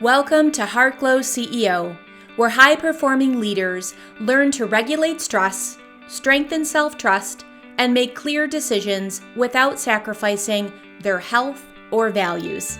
Welcome to Heartglow CEO, where high-performing leaders learn to regulate stress, strengthen self-trust, and make clear decisions without sacrificing their health or values.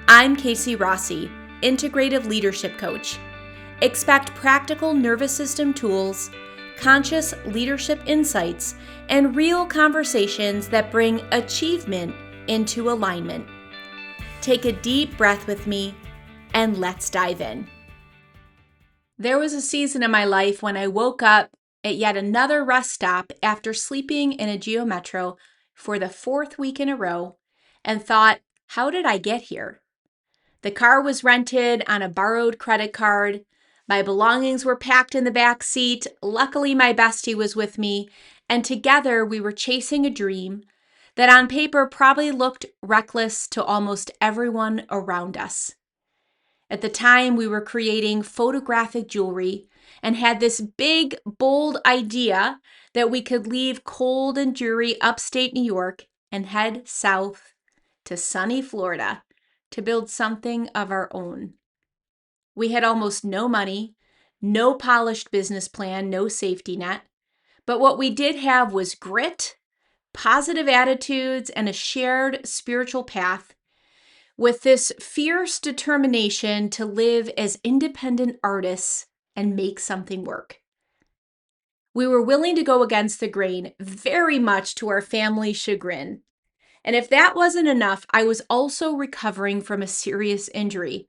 I'm Casey Rossi, Integrative Leadership Coach. Expect practical nervous system tools, conscious leadership insights, and real conversations that bring achievement into alignment. Take a deep breath with me, and let's dive in. There was a season in my life when I woke up at yet another rest stop after sleeping in a Geo Metro for the fourth week in a row and thought, how did I get here? The car was rented on a borrowed credit card. My belongings were packed in the back seat. Luckily, my bestie was with me, and together we were chasing a dream that on paper probably looked reckless to almost everyone around us. At the time, we were creating photographic jewelry and had this big, bold idea that we could leave cold and dreary upstate New York and head south to sunny Florida to build something of our own. We had almost no money, no polished business plan, no safety net, but what we did have was grit, positive attitudes, and a shared spiritual path with this fierce determination to live as independent artists and make something work. We were willing to go against the grain, very much to our family's chagrin. And if that wasn't enough, I was also recovering from a serious injury.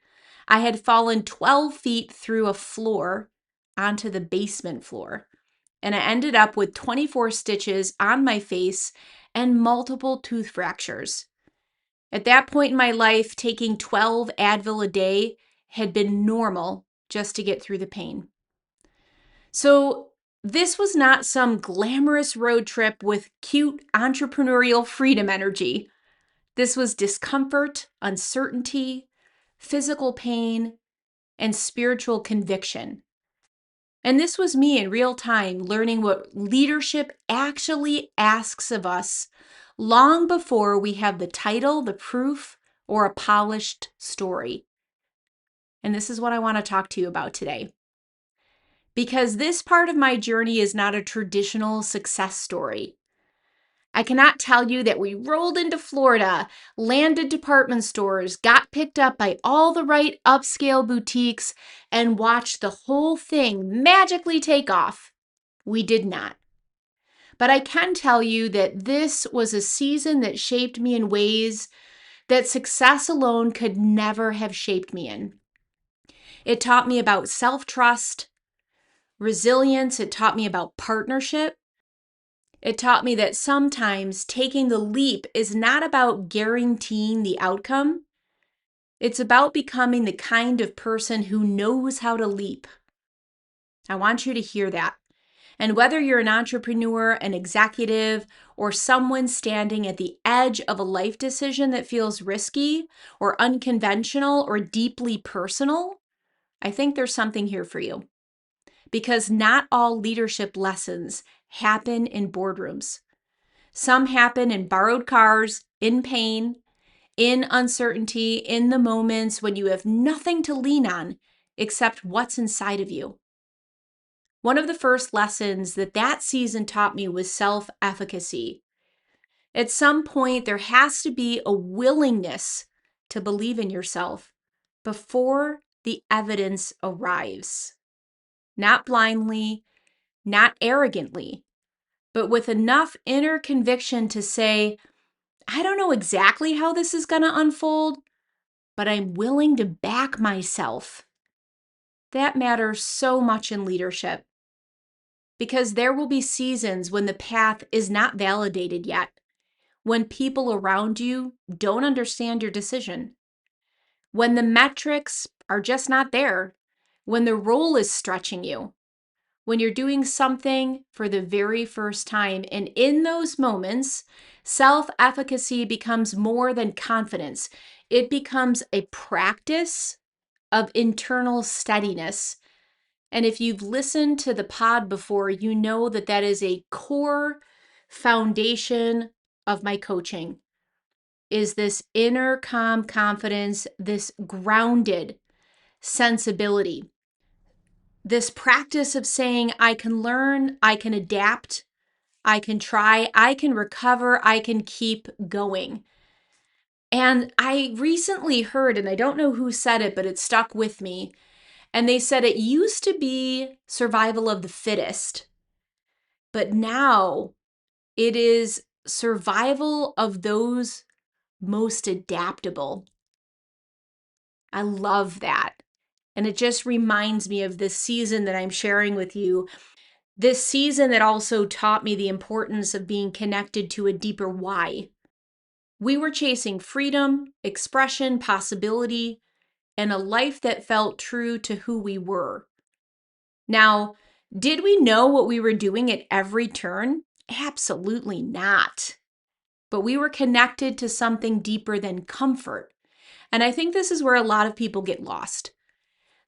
I had fallen 12 feet through a floor onto the basement floor, and I ended up with 24 stitches on my face and multiple tooth fractures. At that point in my life, taking 12 Advil a day had been normal just to get through the pain. So this was not some glamorous road trip with cute entrepreneurial freedom energy. This was discomfort, uncertainty, physical pain, and spiritual conviction. And this was me in real time learning what leadership actually asks of us long before we have the title, the proof, or a polished story. And this is what I want to talk to you about today. Because this part of my journey is not a traditional success story. I cannot tell you that we rolled into Florida, landed department stores, got picked up by all the right upscale boutiques, and watched the whole thing magically take off. We did not. But I can tell you that this was a season that shaped me in ways that success alone could never have shaped me in. It taught me about self-trust, resilience. It taught me about partnership. It taught me that sometimes taking the leap is not about guaranteeing the outcome. It's about becoming the kind of person who knows how to leap. I want you to hear that. And whether you're an entrepreneur, an executive, or someone standing at the edge of a life decision that feels risky or unconventional or deeply personal, I think there's something here for you. Because not all leadership lessons happen in boardrooms. Some happen in borrowed cars, in pain, in uncertainty, in the moments when you have nothing to lean on except what's inside of you. One of the first lessons that season taught me was self-efficacy. At some point, there has to be a willingness to believe in yourself before the evidence arrives. Not blindly, not arrogantly, but with enough inner conviction to say, I don't know exactly how this is going to unfold, but I'm willing to back myself. That matters so much in leadership. Because there will be seasons when the path is not validated yet, when people around you don't understand your decision, when the metrics are just not there, when the role is stretching you, when you're doing something for the very first time. And in those moments, self-efficacy becomes more than confidence. It becomes a practice of internal steadiness. And if you've listened to the pod before, you know that is a core foundation of my coaching, is this inner calm confidence, this grounded sensibility. This practice of saying, I can learn, I can adapt, I can try, I can recover, I can keep going. And I recently heard, and I don't know who said it, but it stuck with me. And they said it used to be survival of the fittest, but now it is survival of those most adaptable. I love that. And it just reminds me of this season that I'm sharing with you. This season that also taught me the importance of being connected to a deeper why. We were chasing freedom, expression, possibility, and a life that felt true to who we were. Now, did we know what we were doing at every turn? Absolutely not. But we were connected to something deeper than comfort. And I think this is where a lot of people get lost.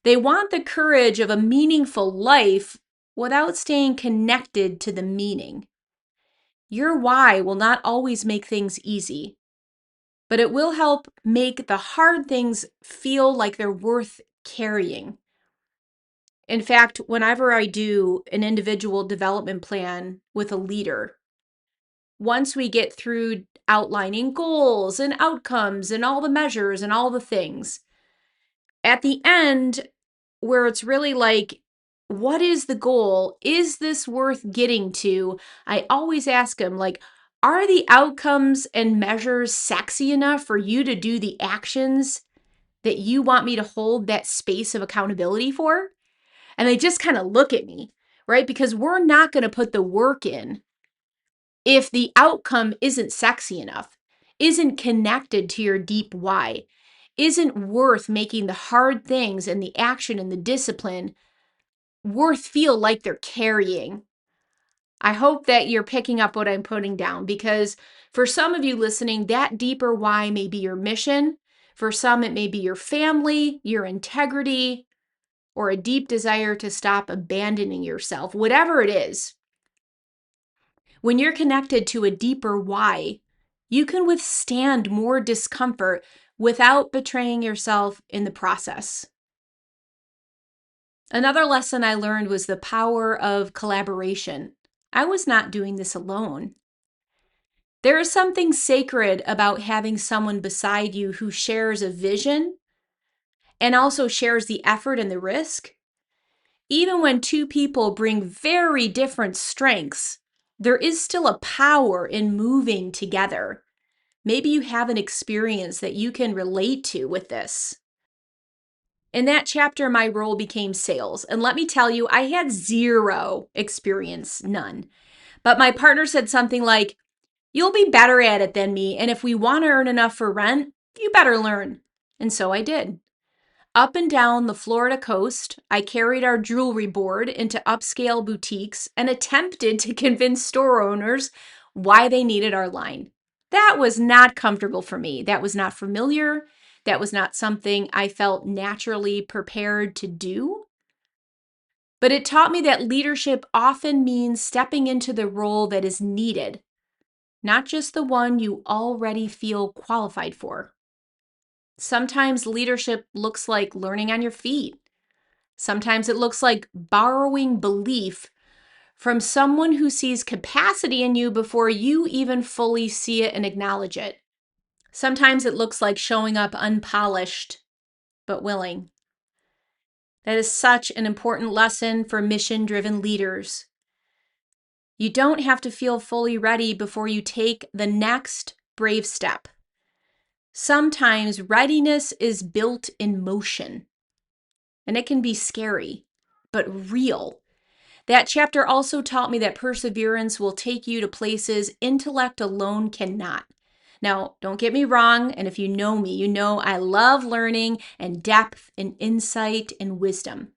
They want the courage of a meaningful life without staying connected to the meaning. Your why will not always make things easy, but it will help make the hard things feel like they're worth carrying. In fact, whenever I do an individual development plan with a leader, once we get through outlining goals and outcomes and all the measures and all the things, at the end, where it's really like, what is the goal? Is this worth getting to? I always ask them, like, are the outcomes and measures sexy enough for you to do the actions that you want me to hold that space of accountability for? And they just kind of look at me, right? Because we're not going to put the work in if the outcome isn't sexy enough, isn't connected to your deep why, isn't worth making the hard things and the action and the discipline worth feel like they're carrying. I hope that you're picking up what I'm putting down, because for some of you listening, that deeper why may be your mission. For some, it may be your family, your integrity, or a deep desire to stop abandoning yourself, whatever it is. When you're connected to a deeper why, you can withstand more discomfort without betraying yourself in the process. Another lesson I learned was the power of collaboration. I was not doing this alone. There is something sacred about having someone beside you who shares a vision and also shares the effort and the risk. Even when two people bring very different strengths, there is still a power in moving together. Maybe you have an experience that you can relate to with this. In that chapter, my role became sales. And let me tell you, I had zero experience, none. But my partner said something like, "You'll be better at it than me. And if we want to earn enough for rent, you better learn." And so I did. Up and down the Florida coast, I carried our jewelry board into upscale boutiques and attempted to convince store owners why they needed our line. That was not comfortable for me. That was not familiar. That was not something I felt naturally prepared to do. But it taught me that leadership often means stepping into the role that is needed, not just the one you already feel qualified for. Sometimes leadership looks like learning on your feet. Sometimes it looks like borrowing belief from someone who sees capacity in you before you even fully see it and acknowledge it. Sometimes it looks like showing up unpolished, but willing. That is such an important lesson for mission-driven leaders. You don't have to feel fully ready before you take the next brave step. Sometimes readiness is built in motion, and it can be scary, but real. That chapter also taught me that perseverance will take you to places intellect alone cannot. Now, don't get me wrong, and if you know me, you know I love learning and depth and insight and wisdom.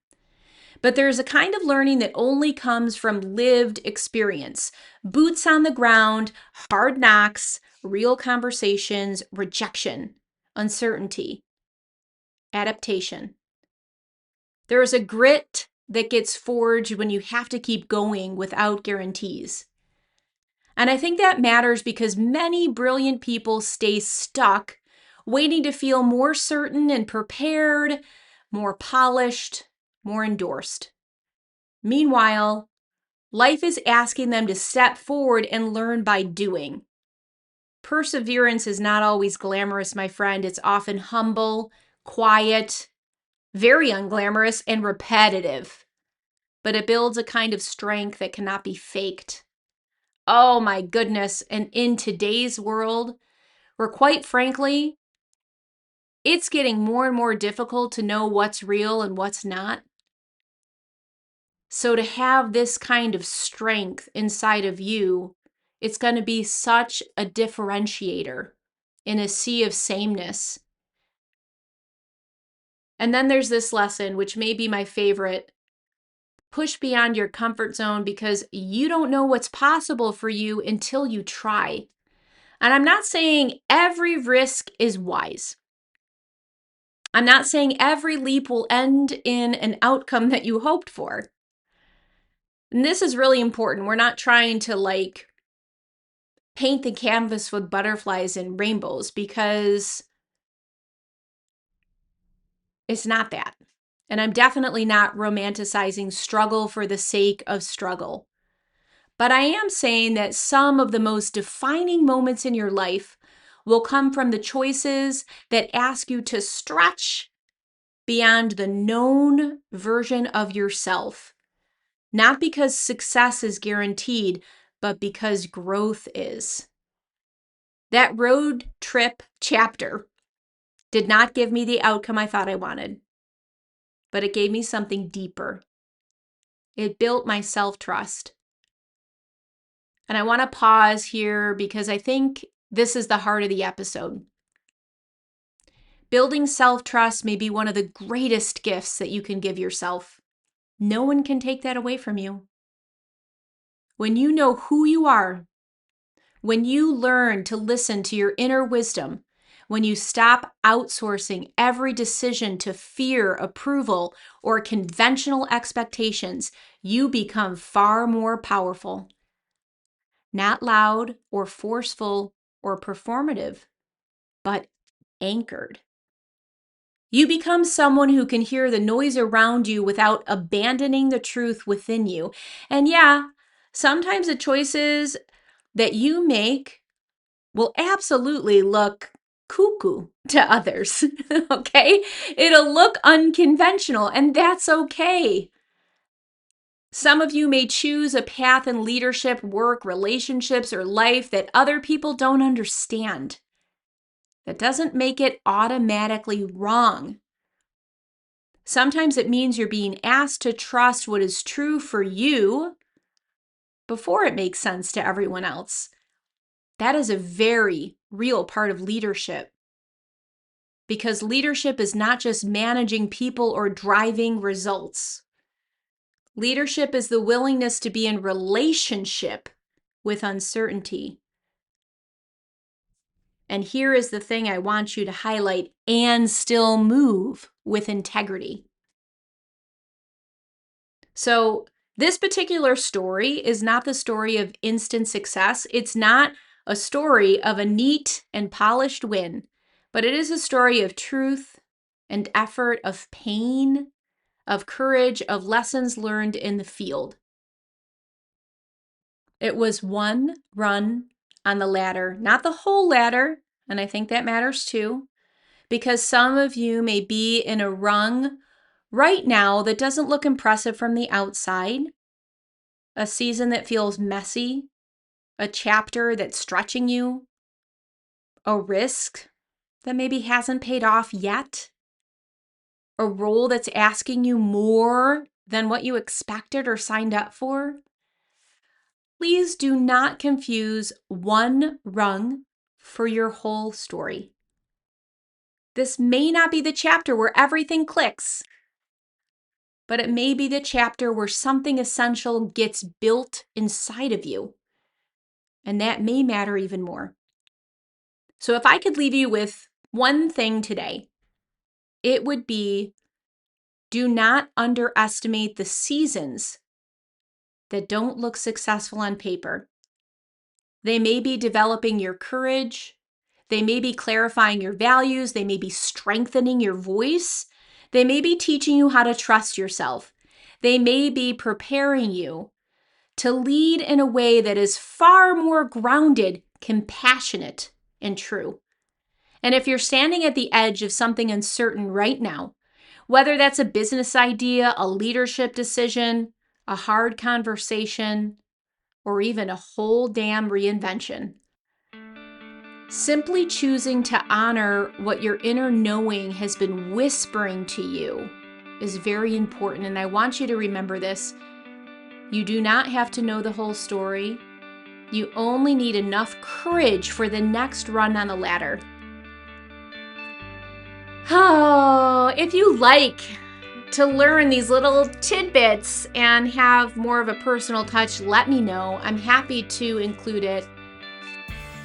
But there's a kind of learning that only comes from lived experience, boots on the ground, hard knocks, real conversations, rejection, uncertainty, adaptation. There is a grit that gets forged when you have to keep going without guarantees. And I think that matters because many brilliant people stay stuck, waiting to feel more certain and prepared, more polished, more endorsed. Meanwhile, life is asking them to step forward and learn by doing. Perseverance is not always glamorous, my friend. It's often humble, quiet, very unglamorous, and repetitive. But it builds a kind of strength that cannot be faked. Oh my goodness. And in today's world, where quite frankly, it's getting more and more difficult to know what's real and what's not. So to have this kind of strength inside of you, it's going to be such a differentiator in a sea of sameness. And then there's this lesson, which may be my favorite. Push beyond your comfort zone because you don't know what's possible for you until you try. And I'm not saying every risk is wise. I'm not saying every leap will end in an outcome that you hoped for. And this is really important. We're not trying to paint the canvas with butterflies and rainbows because it's not that. And I'm definitely not romanticizing struggle for the sake of struggle. But I am saying that some of the most defining moments in your life will come from the choices that ask you to stretch beyond the known version of yourself. Not because success is guaranteed, but because growth is. That road trip chapter did not give me the outcome I thought I wanted, but it gave me something deeper. It built my self-trust. And I want to pause here because I think this is the heart of the episode. Building self-trust may be one of the greatest gifts that you can give yourself. No one can take that away from you. When you know who you are, when you learn to listen to your inner wisdom, when you stop outsourcing every decision to fear, approval, or conventional expectations, you become far more powerful. Not loud or forceful or performative, but anchored. You become someone who can hear the noise around you without abandoning the truth within you. And yeah, sometimes the choices that you make will absolutely look cuckoo to others, okay? It'll look unconventional, and that's okay. Some of you may choose a path in leadership, work, relationships, or life that other people don't understand. That doesn't make it automatically wrong. Sometimes it means you're being asked to trust what is true for you before it makes sense to everyone else. That is a very real part of leadership. Because leadership is not just managing people or driving results. Leadership is the willingness to be in relationship with uncertainty. And here is the thing I want you to highlight: and still move with integrity. So this particular story is not the story of instant success. It's not a story of a neat and polished win, but it is a story of truth and effort, of pain, of courage, of lessons learned in the field. It was one run on the ladder, not the whole ladder, and I think that matters too, because some of you may be in a rung right now that doesn't look impressive from the outside, a season that feels messy, a chapter that's stretching you, a risk that maybe hasn't paid off yet, a role that's asking you more than what you expected or signed up for. Please do not confuse one rung for your whole story. This may not be the chapter where everything clicks, but it may be the chapter where something essential gets built inside of you. And that may matter even more. So if I could leave you with one thing today, it would be: do not underestimate the seasons that don't look successful on paper. They may be developing your courage. They may be clarifying your values. They may be strengthening your voice. They may be teaching you how to trust yourself. They may be preparing you to lead in a way that is far more grounded, compassionate, and true. And if you're standing at the edge of something uncertain right now, whether that's a business idea, a leadership decision, a hard conversation, or even a whole damn reinvention, simply choosing to honor what your inner knowing has been whispering to you is very important. And I want you to remember this. You do not have to know the whole story. You only need enough courage for the next run on the ladder. Oh, if you like to learn these little tidbits and have more of a personal touch, let me know. I'm happy to include it.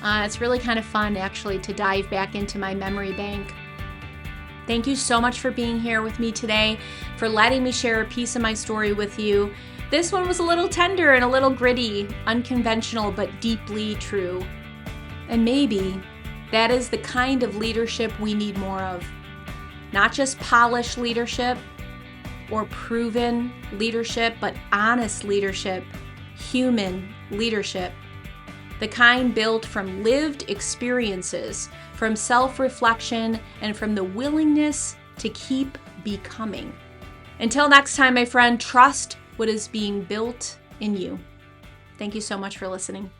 It's really kind of fun, actually, to dive back into my memory bank. Thank you so much for being here with me today, for letting me share a piece of my story with you. This one was a little tender and a little gritty, unconventional, but deeply true. And maybe that is the kind of leadership we need more of. Not just polished leadership or proven leadership, but honest leadership, human leadership. The kind built from lived experiences, from self-reflection, and from the willingness to keep becoming. Until next time, my friend, trust what is being built in you. Thank you so much for listening.